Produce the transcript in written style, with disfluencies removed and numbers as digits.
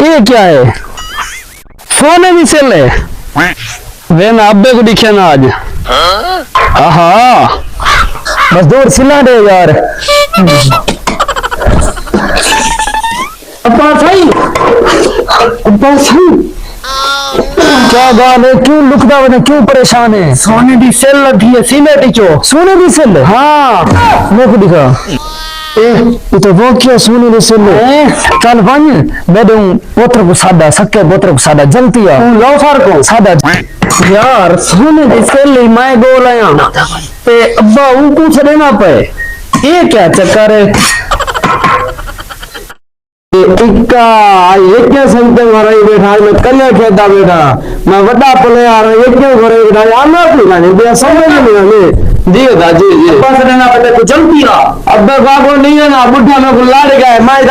ये क्या है? सोने की सेल है? वे ना अब्बे को दिखे ना आज। आहा बस दौड़ सिला दे यार। अब्बा सही, अब्बा सही। क्या बात है, क्यों लुकदा बने, क्यों परेशान है? सोने की सेल लगी है सीने टीचो। सोने की सेल? हाँ मेरे को दिखा। ये तो वो क्या सोने की सेल है? चल बन मैं दूं पोत्र को सादा, सक्के पोत्र को सादा, जल्दी आ। लो फार को सादा यार। सोने की सेल मैं बोल आया ते अब्बा उनको छड़ेना पे। ये क्या चक्कर है? इक्का ये क्या संते मारा ही बैठा, मैं कन्या खेता बैठा, मैं बड़ा पले आ रहा, ये क्यों करे बैठा? आना भी गाने दिया समझ नहीं आने दिए दादी जी। बस रहना पड़े तो जल्दी आ। अब बाबू नहीं है ना बुढ़ा में बुला गया मैं